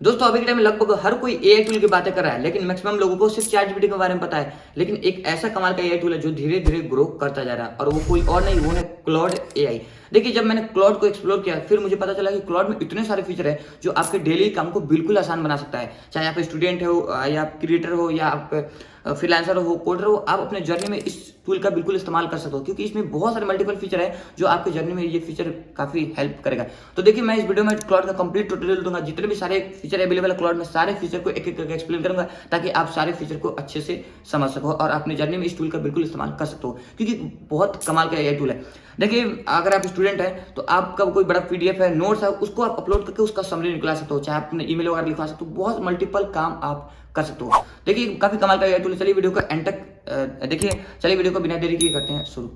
दोस्तों अभी के टाइम में लगभग हर कोई एआई टूल की बातें कर रहा है, लेकिन मैक्सिमम लोगों को सिर्फ चैटजीपीटी के बारे में पता है। लेकिन एक ऐसा कमाल का एआई टूल है जो धीरे धीरे ग्रो करता जा रहा है और वो कोई और नहीं, वो है क्लॉड एआई। देखिए, जब मैंने क्लॉड को एक्सप्लोर किया फिर मुझे पता चला कि क्लॉड में इतने सारे फीचर है जो आपके डेली काम को बिल्कुल आसान बना सकता है। चाहे आप स्टूडेंट हो या आप क्रिएटर हो या आप फ्रीलांसर हो, कोडर हो, आप अपने जर्नी में इस टूल का बिल्कुल इस्तेमाल कर सकते हो, क्योंकि इसमें बहुत सारे मल्टीपल फीचर है जो आपके जर्नी में ये फीचर काफी हेल्प करेगा। तो देखिए, मैं इस वीडियो में क्लॉड का कंप्लीट ट्यूटोरियल दूंगा, जितने भी सारे फीचर अवेलेबल है क्लॉड में, सारे फीचर को एक एक करके एक्सप्लेन करूंगा ताकि आप सारे फीचर को अच्छे से समझ सको और अपनी जर्नी में इस टूल का बिल्कुल इस्तेमाल कर सकते हो, क्योंकि बहुत कमाल का एआई टूल है। देखिए, अगर आप स्टूडेंट हैं तो आपका कोई बड़ा पीडीएफ है, नोट्स है, उसको आप अपलोड करके उसका समरी निकला सकते हो, चाहे अपने ईमेल वगैरह लिखवा सकते हो, बहुत मल्टीपल काम आप कर सकते हो। देखिए, काफी कमाल का एआई टूल है। चलिए वीडियो को एंड तक देखिए। चलिए वीडियो को बिना देरी किए करते हैं शुरू।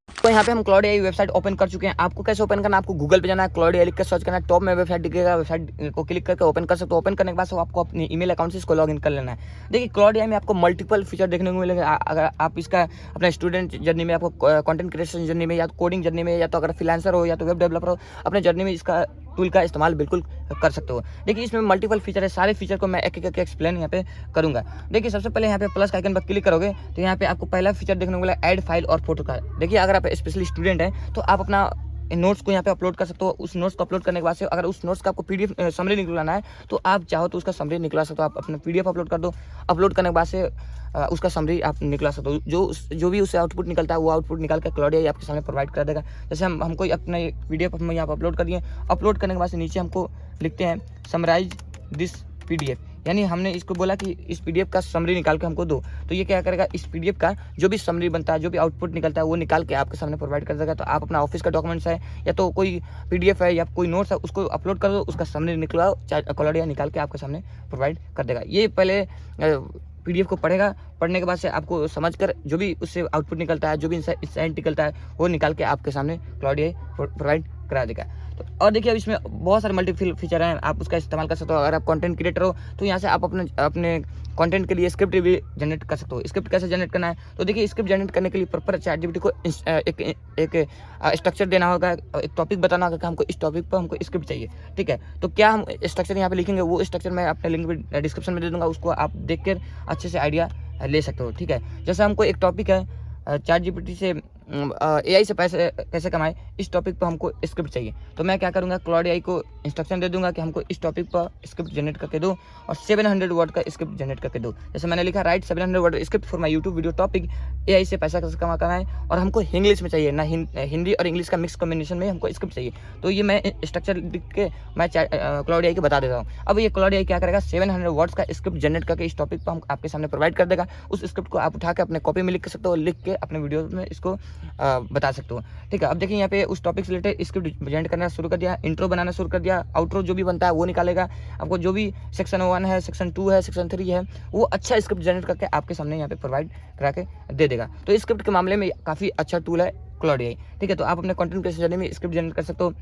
तो यहाँ पे हम क्लॉड एआई वेबसाइट ओपन कर चुके हैं। आपको कैसे ओपन करना है? आपको गूगल पे जाना है, क्लॉड एआई लिख कर सर्च करना है, टॉप में वेबसाइट दिखेगा, वेबसाइट को क्लिक करके ओपन कर सकते हो। ओपन करने के बाद आपको अपनी ईमेल अकाउंट से इसको लॉगिन कर लेना है। देखिए, क्लॉड एआई में आपको मल्टीपल फीचर देखने को मिलेगा। अगर आप इसका अपने स्टूडेंट जर्नी में, आपको कंटेंट क्रिएशन जर्नी में, या कोडिंग जर्नी में, या तो अगर फ्रीलांसर हो या तो वेब डेवलपर हो, अपने जर्नी में इसका टूल का इस्तेमाल बिल्कुल कर सकते हो। देखिए, इसमें मल्टीपल फीचर है, सारे फीचर को मैं एक एक करके एक्सप्लेन यहाँ पे करूंगा। देखिए, सबसे पहले यहाँ पे प्लस का आइकन पर क्लिक करोगे तो यहाँ पे आपको पहला फीचर देखने को मिलेगा ऐड फाइल और फोटो का। देखिए, अगर आप स्पेशली स्टूडेंट हैं तो आप अपना नोट्स को यहाँ पे अपलोड कर सकते हो। उस नोट्स को अपलोड करने के बाद से अगर उस नोट्स का आपको पीडीएफ समरी निकलवाना है तो आप चाहो तो उसका समरी निकला सकते हो। आप अपना पीडीएफ अपलोड कर दो, अपलोड करने के बाद से उसका समरी आप निकला सकते हो। जो भी उससे आउटपुट निकलता है वो आउटपुट निकाल कर क्लॉड एआई आपके सामने प्रोवाइड कर देगा। जैसे हमको अपना पीडीएफ हम यहाँ पर अपलोड कर दिए, अपलोड करने के बाद से नीचे हमको लिखते हैं समराइज दिस पीडीएफ, यानी हमने इसको बोला कि इस पीडीएफ का समरी निकाल के हमको दो। तो ये क्या करेगा, इस पीडीएफ का जो भी समरी बनता है, जो भी आउटपुट निकलता है, वो निकाल के आपके सामने प्रोवाइड कर देगा। तो आप अपना ऑफिस का डॉक्यूमेंट्स है या तो कोई पीडीएफ है या कोई नोट्स है, उसको अपलोड कर दो, उसका समरी निकलवाओ, क्लॉड एआई निकाल के आपके सामने प्रोवाइड कर देगा। ये पहले पीडीएफ को पढ़ेगा, पढ़ने के बाद से आपको समझकर जो भी उससे आउटपुट निकलता है, जो भी इंसाइट निकलता है, वो निकाल के आपके सामने क्लॉड एआई प्रोवाइड करा देगा। तो और देखिए, अब इसमें बहुत सारे मल्टीपल फीचर हैं, आप उसका इस्तेमाल कर सकते हो। अगर आप कंटेंट क्रिएटर हो तो यहाँ से आप अपने कंटेंट के लिए स्क्रिप्ट भी जनरेट कर सकते हो। स्क्रिप्ट कैसे जनरेट करना है? तो देखिए, स्क्रिप्ट जनरेट करने के लिए प्रॉपर चैटजीपीटी को एक स्ट्रक्चर देना होगा, एक टॉपिक बताना होगा कि हमको इस टॉपिक पर हमको स्क्रिप्ट चाहिए। ठीक है, तो क्या हम स्ट्रक्चर यहाँ पे लिखेंगे, वो स्ट्रक्चर मैं अपने लिंक में डिस्क्रिप्शन में दे दूंगा, उसको आप देख कर अच्छे से आइडिया ले सकते हो। ठीक है, जैसे हमको एक टॉपिक है चैटजीपीटी से एआई से पैसे कैसे कमाए, इस टॉपिक पर हमको स्क्रिप्ट चाहिए। तो मैं क्या करूँगा, क्लॉड एआई को इंस्ट्रक्शन दे दूंगा कि हमको इस टॉपिक पर स्क्रिप्ट जनरेट करके दो और 700 वर्ड का स्क्रिप्ट जनरेट करके दो। जैसे मैंने लिखा, right 700 word script for my YouTube video topic AI से पैसा कैसे कमाना है, और हमको इंग्लिश में चाहिए ना, हिंदी और इंग्लिश का मिक्स कॉम्बिनेशन में हमको स्क्रिप्ट चाहिए। तो ये मैं स्ट्रक्चर लिख के मैं क्लॉड एआई को बता देता हूँ। अब ये क्लॉड एआई क्या करेगा, 700 वर्ड्स का स्क्रिप्ट जनरेट करके इस टॉपिक पर हम आपके सामने प्रोवाइड कर देगा। उस स्क्रिप्ट को आप उठा के अपने कॉपी में लिख सकते हो, लिख के अपने वीडियो में इसको बता सकते हो। ठीक है, अब देखिए, यहाँ पे उस टॉपिक से रिलेटेड स्क्रिप्ट जनरेट करना शुरू कर दिया, इंट्रो बनाना शुरू कर दिया, आउटरो जो भी बनता है वो निकालेगा। आपको जो भी सेक्शन 1 है, सेक्शन 2 है, सेक्शन 3 है, वो अच्छा स्क्रिप्ट जनरेट करके आपके सामने यहाँ पे प्रोवाइड करा के दे देगा। तो स्क्रिप्ट के मामले में काफ़ी अच्छा टूल है क्लॉड एआई। ठीक है, तो आप अपने कंटेंट क्रिएशन जर्नी में स्क्रिप्ट जनरेट कर सकते हो।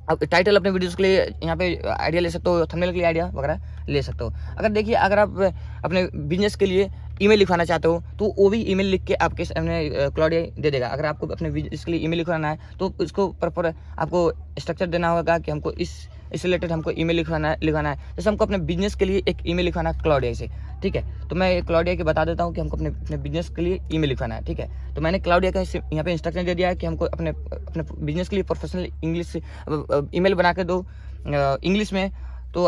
आप टाइटल अपने वीडियोस के लिए यहाँ पे आइडिया ले सकते हो, थंबनेल के लिए आइडिया वगैरह ले सकते हो। अगर देखिए, अगर आप अपने बिजनेस के लिए ईमेल लिखवाना चाहते हो तो वो भी ईमेल लिख के आपके सामने क्लॉड एआई दे देगा। अगर आपको अपने बिजनेस के लिए ईमेल लिखवाना है तो उसको प्रॉपर आपको स्ट्रक्चर देना होगा कि हमको इस रिलेटेड हमको ईमेल लिखवाना है। जैसे हमको अपने बिजनेस के लिए एक ईमेल लिखवाना है क्लॉड एआई से। ठीक है, तो मैं क्लॉड एआई के बता देता हूँ कि हमको अपने बिजनेस के लिए ईमेल लिखवाना है। ठीक है, तो मैंने क्लॉड एआई का यहाँ पे इंस्ट्रक्शन दे दिया है कि हमको अपने बिजनेस के लिए प्रोफेशनल इंग्लिश ईमेल बना के दो इंग्लिश में। तो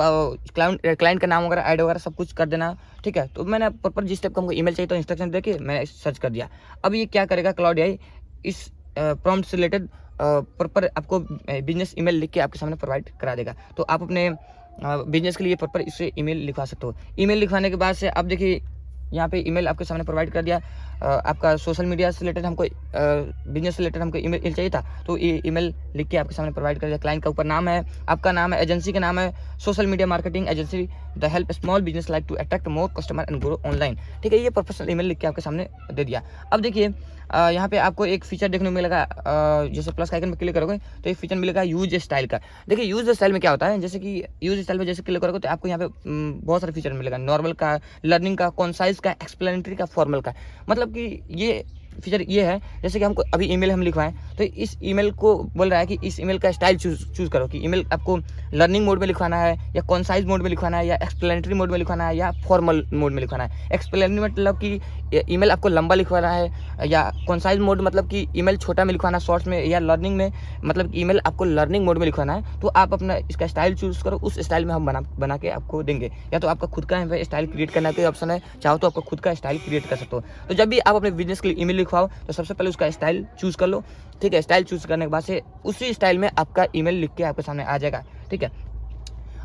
क्लाइंट का नाम वगैरह ऐड वगैरह सब कुछ कर देना। ठीक है, तो मैंने प्रॉपर जिस टाइप का हमको ईमेल चाहिए तो इंस्ट्रक्शन देके मैं सर्च कर दिया। अब ये क्या करेगा, क्लॉड एआई इस प्रॉम्प्ट से रिलेटेड प्रॉपर आपको बिजनेस ईमेल लिख के आपके सामने प्रोवाइड करा देगा। तो आप अपने बिजनेस के लिए प्रॉपर इससे ईमेल लिखवा सकते हो। ईमेल लिखवाने के बाद से अब देखिए, यहाँ पे ईमेल आपके सामने प्रोवाइड कर दिया। आपका सोशल मीडिया से रिलेटेड हमको बिजनेस से रिलेटेड हमको ईमेल चाहिए था, तो ये ईमेल लिख के आपके सामने प्रोवाइड कर दिया। क्लाइंट का ऊपर नाम है, आपका नाम है, एजेंसी का नाम है social media marketing agency the help small business like to attract more customer and grow online. ठीक है, ये प्रोफेशनल ईमेल लिख के आपके सामने दे दिया। अब देखिए, यहाँ पे आपको एक फीचर देखने को मिलेगा, जैसे प्लस का आइकन पे क्लिक करोगे तो एक फीचर मिलेगा यूज स्टाइल का। देखिए, यूज स्टाइल में क्या होता है, जैसे कि यूज स्टाइल में जैसे क्लिक करोगे तो आपको यहाँ पे बहुत सारे फीचर मिलेगा, नॉर्मल का, लर्निंग का, कॉन्साइज का, एक्सप्लेनेटरी का, फॉर्मल का। मतलब कि ये फीचर ये है, जैसे कि हमको अभी ईमेल हम लिखवाएं तो इस ईमेल को बोल रहा है कि इस ईमेल का स्टाइल चूज़ करो कि ईमेल आपको लर्निंग मोड में लिखवाना है या कॉन्साइज मोड में लिखवाना है या एक्सप्लेनेटरी मोड में लिखवाना है या फॉर्मल मोड में लिखवाना है। एक्सप्लेनेटरी मतलब कि ईमेल आपको लंबा लिखवाना है, या कॉन्साइज मोड मतलब कि ईमेल छोटा में लिखवाना है शॉर्ट्स में, या लर्निंग में मतलब ईमेल आपको लर्निंग मोड में लिखवाना है। तो आप अपना इसका स्टाइल चूज़ करो, उस स्टाइल में हम बना के आपको देंगे। या तो आपका खुद का यहाँ पे स्टाइल क्रिएट करना का ऑप्शन है, चाहो तो आपका खुद का स्टाइल क्रिएट कर सकते हो। तो जब भी आप अपने बिजनेस के लिए ईमेल लिखवाओ तो सबसे पहले उसका स्टाइल चूज़ कर लो, ठीक है। स्टाइल चूज़ करने के बाद से उसी स्टाइल में आपका ईमेल लिख के आपके सामने आ जाएगा, ठीक है।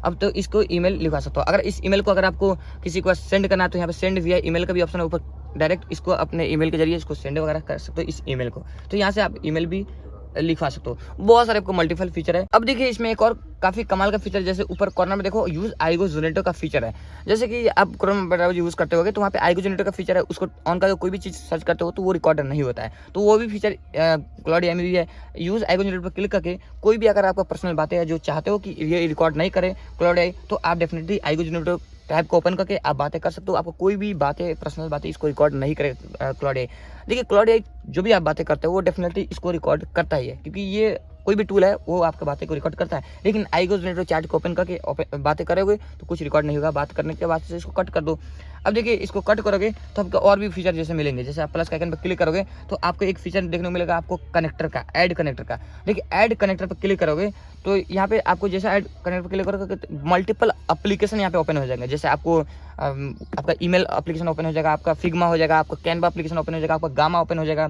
अब तो इसको ईमेल लिखवा सकते हो। अगर इस ईमेल को अगर आपको किसी को सेंड करना है तो यहाँ पे सेंड विया ईमेल का भी ऑप्शन है ऊपर, डायरेक्ट इसको अपने ईमेल के जरिए इसको सेंड वगैरह कर सकते हो इस ईमेल को। तो यहाँ से आप ईमेल भी लिखवा सकते हो। बहुत सारे आपको मल्टीपल फीचर है। अब देखिए इसमें एक और काफ़ी कमाल का फीचर, जैसे ऊपर कॉर्नर में देखो यूज आईगो जनरेटर का फीचर है। जैसे कि आप क्रोम ब्राउज़र यूज़ करते होगे तो वहाँ पे आईगो जनरेटर का फीचर है, उसको ऑन करके कोई भी चीज़ सर्च करते हो तो वो रिकॉर्डर नहीं होता है। तो वो भी फीचर क्लाउड एआई में भी है। यूज आईगो जनरेटर पर क्लिक करके कोई भी अगर आपका पर्सनल बातें है जो चाहते हो कि ये रिकॉर्ड नहीं करे क्लाउड एआई, तो आप डेफिनेटली आईगो जनरेटर टैब को ओपन करके आप बातें कर सकते हो। आपको कोई भी बातें, पर्सनल बातें इसको रिकॉर्ड नहीं करे क्लाउड एआई। देखिए क्लाउड एआई जो भी आप बातें करते हो वो डेफिनेटली इसको रिकॉर्ड करता ही है, क्योंकि ये कोई भी टूल है वो आपकी बातें को रिकॉर्ड करता है। लेकिन आईगो जनरेटर चैट को ओपन करके बातें करोगे तो कुछ रिकॉर्ड नहीं होगा। बात करने के बाद से इसको कट कर दो। अब देखिए इसको कट करोगे तो आपको और भी फीचर जैसे मिलेंगे। जैसे आप प्लस का आइकन पर क्लिक करोगे तो आपको एक फीचर देखने को मिलेगा आपको कनेक्टर का, ऐड कनेक्टर का। देखिए ऐड कनेक्टर पर क्लिक करोगे तो यहाँ पे आपको जैसे ऐड कनेक्टर पर क्लिक करोगे तो मल्टीपल एप्लीकेशन यहाँ पे ओपन हो जाएंगे। जैसे आपको आपका ईमेल एप्लीकेशन ओपन हो जाएगा, आपका फिग्मा हो जाएगा, आपका कैनवा एप्लीकेशन ओपन हो जाएगा, आपका गामा ओपन हो जाएगा,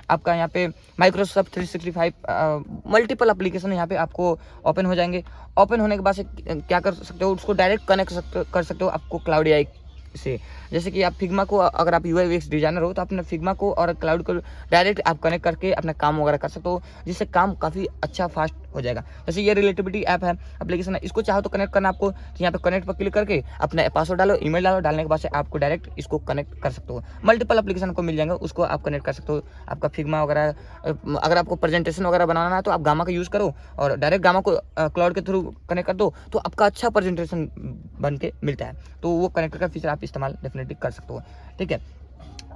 आपका यहाँ पे माइक्रोसॉफ्ट 365 मल्टीपल एप्लीकेशन यहाँ पे आपको ओपन हो जाएंगे। ओपन होने के बाद से क्या कर सकते हो, उसको डायरेक्ट कनेक्ट कर सकते हो आपको क्लाउड एआई से। जैसे कि आप फिग्मा को, अगर आप यूआई यूएक्स डिजाइनर हो तो अपने फिग्मा को और क्लाउड को डायरेक्ट आप कनेक्ट करके अपना काम वगैरह कर सकते हो, जिससे काम काफ़ी अच्छा फास्ट हो जाएगा। जैसे ये रिलेटिविटी ऐप है, एप्लीकेशन है, इसको चाहो तो कनेक्ट करना आपको, तो यहाँ पे कनेक्ट पर क्लिक करके अपना पासवर्ड डालो, ईमेल डालो, डालने के बाद से आपको डायरेक्ट इसको कनेक्ट कर सकते हो। मल्टीपल एप्लीकेशन को मिल जाएंगे, उसको आप कनेक्ट कर सकते हो। आपका फिग्मा वगैरह, अगर आपको प्रेजेंटेशन वगैरह बनाना है तो आप गामा का यूज़ करो और डायरेक्ट गामा को क्लाउड के थ्रू कनेक्ट कर दो, तो आपका अच्छा प्रेजेंटेशन बन के मिलता है। तो वो कनेक्टर का फीचर आप इस्तेमाल डेफिनेटली कर सकते हो, ठीक है।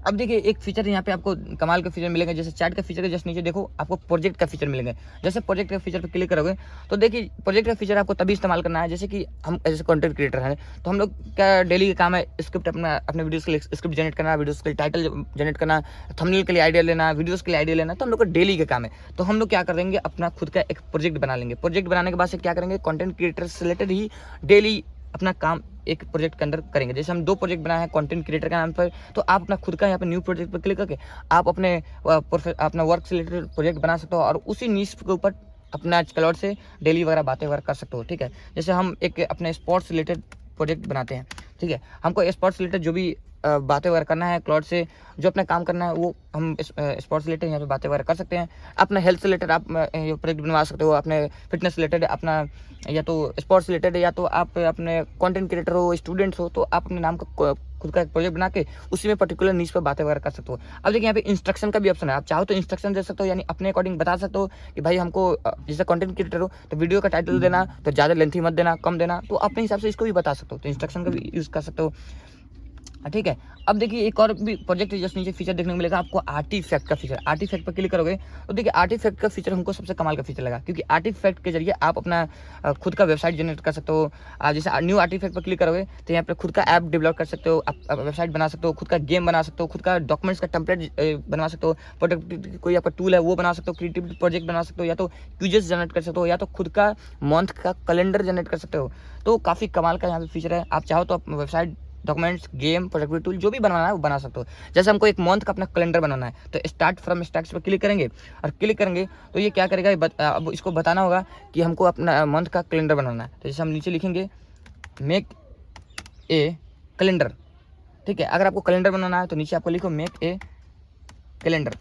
अब देखिए एक फीचर यहाँ पे आपको कमाल के फीचर मिलेंगे। जैसे चैट का फीचर के जस्ट नीचे देखो आपको प्रोजेक्ट का फीचर मिलेंगे। जैसे प्रोजेक्ट का फीचर पे क्लिक करोगे तो देखिए प्रोजेक्ट का फीचर आपको तभी इस्तेमाल करना है, जैसे कि हम जैसे कंटेंट क्रिएटर हैं तो हम लोग क्या डेली का काम है स्क्रिप्ट अपने वीडियोस के लिए स्क्रिप्ट जनरेट करना, वीडियोस के लिए टाइटल जनरेट करना, थंबनेल के लिए आइडिया लेना, वीडियोस के लिए आइडिया लेना, तो हम लोग का डेली का काम है। तो हम लोग क्या करेंगे, अपना खुद का एक प्रोजेक्ट बना लेंगे। प्रोजेक्ट बनाने के बाद से क्या करेंगे, कंटेंट क्रिएटर से रिलेटेड ही डेली अपना काम एक प्रोजेक्ट के अंदर करेंगे। जैसे हम 2 प्रोजेक्ट बनाए हैं कंटेंट क्रिएटर का नाम पर, तो आप अपना खुद का यहाँ पे न्यू प्रोजेक्ट पर क्लिक करके आप अपना वर्क से रिलेटेड प्रोजेक्ट बना सकते हो और उसी नीश के ऊपर अपना क्लाउड से डेली वगैरह बातें वगैरह कर सकते हो, ठीक है। जैसे हम एक अपने स्पोर्ट्स रिलेटेड प्रोजेक्ट बनाते हैं, ठीक है। हमको स्पोर्ट्स रिलेटेड जो भी बातें वगैरह करना है क्लाउड से, जो अपना काम करना है वो हम स्पोर्ट्स रिलेटेड यहाँ पे बातें वगैरह कर सकते हैं। अपना हेल्थ से रिलेटेड आप प्रोजेक्ट बनवा सकते हो, अपने फिटनेस रिलेटेड, अपना या तो स्पोर्ट्स रिलेटेड, या तो आप अपने कंटेंट क्रिएटर हो, स्टूडेंट्स हो, तो आप अपने नाम का खुद का एक प्रोजेक्ट बना के उसी में पर्टिकुलर नीच पर बातें वगैरह कर सकते हो। अब देखिए यहाँ पे इंस्ट्रक्शन का भी ऑप्शन है, आप चाहो तो इंस्ट्रक्शन दे सकते हो, यानी अपने अकॉर्डिंग बता सकते हो कि भाई हमको जैसे कंटेंट क्रिएटर हो तो वीडियो का टाइटल देना तो ज़्यादा लेंथी मत देना, कम देना, तो अपने हिसाब से इसको भी बता सकते हो। तो इंस्ट्रक्शन का भी यूज़ कर सकते हो, ठीक है। अब देखिए एक और भी प्रोजेक्ट जस्ट नीचे फीचर देखने को मिलेगा आपको, आर्टिफैक्ट का फीचर। आर्टिफैक्ट पर क्लिक करोगे तो देखिए आर्टिफैक्ट का फीचर हमको सबसे कमाल का फीचर लगा, क्योंकि आर्टिफैक्ट के जरिए आप अपना खुद का वेबसाइट जनरेट कर सकते हो। जैसे न्यू आर्टिफैक्ट पर क्लिक करोगे तो यहाँ पे खुद का ऐप डेवलप कर सकते हो, आप वेबसाइट बना सकते हो, खुद का गेम बना सकते हो, खुद का डॉक्यूमेंट्स का टेम्पलेट बनवा सकते हो, प्रोडक्टिविटी कोई आपका टूल है वो बना सकते हो, क्रिएटिविटी प्रोजेक्ट बना सकते हो, या तो क्विजेस जनरेट कर सकते हो, या तो खुद का मंथ का कैलेंडर जनरेट कर सकते हो। तो काफ़ी कमाल का यहाँ पे फीचर है। आप चाहो तो website, documents, game, productivity tool जो भी बनाना है वो बना सकते हो। जैसे हमको एक मंथ का अपना कैलेंडर बनाना है तो स्टार्ट फ्रॉम स्टैक्स पर क्लिक करेंगे, और क्लिक करेंगे तो ये क्या करेगा, अब इसको बताना होगा कि हमको अपना मंथ का कैलेंडर बनाना है। तो जैसे हम नीचे लिखेंगे मेक ए कैलेंडर, ठीक है। अगर आपको कैलेंडर बनाना है तो नीचे आपको लिखो मेक ए कैलेंडर,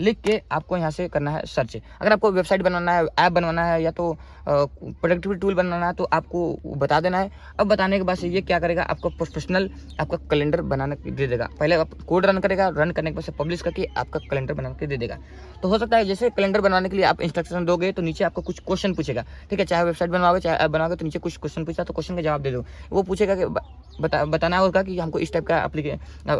लिख के आपको यहाँ से करना है सर्च। अगर आपको वेबसाइट बनाना है, ऐप बनवाना है या तो प्रोडक्टिविटी टूल बनाना है तो आपको बता देना है। अब बताने के बाद से ये क्या करेगा, आपको प्रोफेशनल आपका कैलेंडर बनाने दे देगा। पहले आप कोड रन करेगा, रन करने के बाद से पब्लिश करके आपका कैलेंडर बना के दे देगा। तो हो सकता है जैसे कैलेंडर बनाने के लिए आप इंस्ट्रक्शन दोगे तो नीचे आपको कुछ क्वेश्चन पूछेगा, ठीक है। चाहे वेबसाइट बनवाओगे चाहे ऐप बनाओगे तो नीचे कुछ क्वेश्चन पूछा, तो क्वेश्चन का जवाब दे दो। वो पूछेगा कि बताना होगा कि हमको इस टाइप का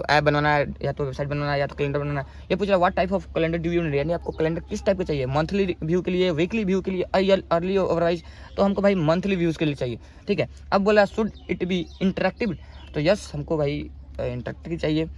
ऐप बनवाना है या तो वेबसाइट बनवाना है या तो कैलेंडर बनाना है। ये पूछ रहा है what type of calendar do you need, यानी आपको कैलेंडर किस टाइप का चाहिए, मंथली व्यू के लिए, वीकली व्यू के लिए, अर्ली ओवरवाइज। तो हमको भाई मंथली व्यूज़ के लिए चाहिए, ठीक है। अब बोला शुड इट बी इंटरेक्टिव, तो यस हमको भाई इंटरेक्टिव चाहिए।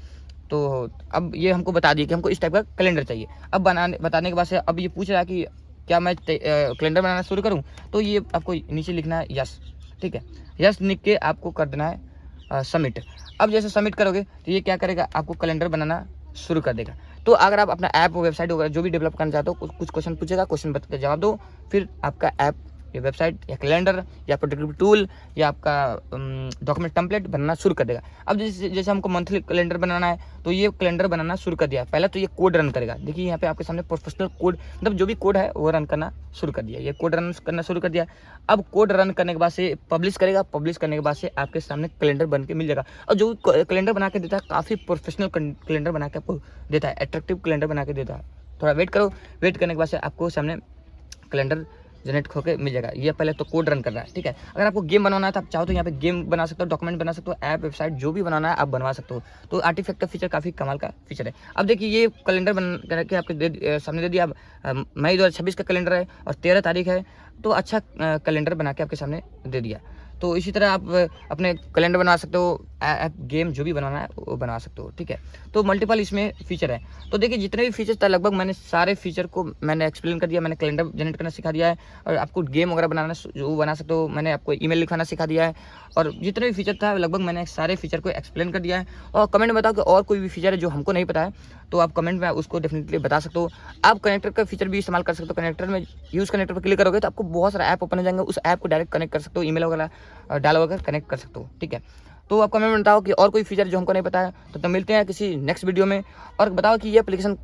तो अब ये हमको बता दिए कि हमको इस टाइप का कैलेंडर चाहिए। अब बताने के बाद से अब ये पूछ रहा है कि क्या मैं कैलेंडर बनाना शुरू करूँ, तो ये आपको नीचे लिखना है यस, ठीक है। यस लिख के आपको कर देना है सबमिट। अब जैसे सबमिट करोगे तो ये क्या करेगा, आपको कैलेंडर बनाना शुरू कर देगा। तो अगर आप अपना ऐप वेबसाइट वगैरह जो भी डेवलप करना चाहते हो, कुछ क्वेश्चन पूछेगा, क्वेश्चन बता के जवाब दो, फिर आपका ऐप या वेबसाइट या कैलेंडर या प्रोडक्टिविटी टूल या आपका डॉक्यूमेंट टेम्पलेट बनाना शुरू कर देगा। अब जैसे हमको मंथली कैलेंडर बनाना है तो ये कैलेंडर बनाना शुरू कर दिया। पहले तो ये कोड रन करेगा, देखिए यहाँ पे आपके सामने प्रोफेशनल कोड, मतलब जो भी कोड है वो रन करना शुरू कर दिया। ये कोड रन करना शुरू कर दिया। अब कोड रन करने के बाद से पब्लिश करेगा, पब्लिश करने के बाद से आपके सामने कैलेंडर बन के मिल जाएगा। और जो कैलेंडर बना के देता है काफ़ी प्रोफेशनल कैलेंडर बना के आपको देता है, अट्रैक्टिव कैलेंडर बना के देता है। थोड़ा वेट करो, वेट करने के बाद से आपको सामने कैलेंडर जनरेट होकर मिल जाएगा। ये पहले तो कोड रन कर रहा है, ठीक है। अगर आपको गेम बनवाना है तो आप चाहो तो यहाँ पे गेम बना सकते हो, डॉक्यूमेंट बना सकते हो, ऐप वेबसाइट जो भी बनाना है आप बनवा सकते हो। तो आर्टिफैक्ट का फीचर काफ़ी कमाल का फीचर है। अब देखिए ये कैलेंडर बन करके आपके सामने दे दिया। अब मई 2026 का कैलेंडर है और 13 तारीख है, तो अच्छा कैलेंडर बना के आपके सामने दे दिया। तो इसी तरह आप अपने कैलेंडर बना सकते हो, ऐप गेम जो भी बनाना है वो बना सकते हो, ठीक है। तो मल्टीपल इसमें फीचर है। तो देखिए जितने भी फीचर था लगभग मैंने सारे फीचर को मैंने एक्सप्लेन कर दिया। मैंने कैलेंडर जनरेट करना सिखा दिया है और आपको गेम वगैरह बनाना जो बना सकते हो, मैंने आपको ईमेल लिखवाना सिखा दिया है। और जितने भी फीचर था लगभग मैंने सारे फीचर को एक्सप्लेन कर दिया है। और कमेंट में बताओ कि और कोई भी फीचर है जो हमको नहीं पता है, तो आप कमेंट में उसको डेफिनेटली बता सकते हो। आप कनेक्टर का फीचर भी इस्तेमाल कर सकते हो। कनेक्टर में यूज़ कनेक्टर पर क्लिक करोगे तो आपको बहुत सारा ऐप ओपन हो जाएंगे, उस ऐप को डायरेक्ट कनेक्ट कर सकते हो, ईमेल वगैरह डाल वगैरह कनेक्ट कर सकते हो, ठीक है। तो आप कमेंट में बताओ कि और कोई फीचर जो हमको नहीं पता है। तो मिलते हैं किसी नेक्स्ट वीडियो में। और बताओ कि ये एप्लीकेशन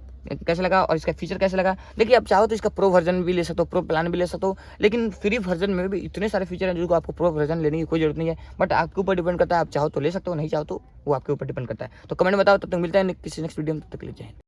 कैसे लगा और इसका फीचर कैसे लगा। देखिए आप चाहो तो इसका प्रो वर्जन भी ले सकते हो, प्रो प्लान भी ले सकते हो, लेकिन फ्री वर्जन में भी इतने सारे फीचर हैं जिसको आपको प्रो वर्जन लेने की कोई जरूरत नहीं है। बट आपके ऊपर डिपेंड करता है, आप चाहो तो ले सकते हो, नहीं चाहो तो वो आपके ऊपर डिपेंड करता है। तो कमेंट में बताओ। तब तक मिलता है किसी नेक्स्ट वीडियो में, तब तक के लिए जय हिंद।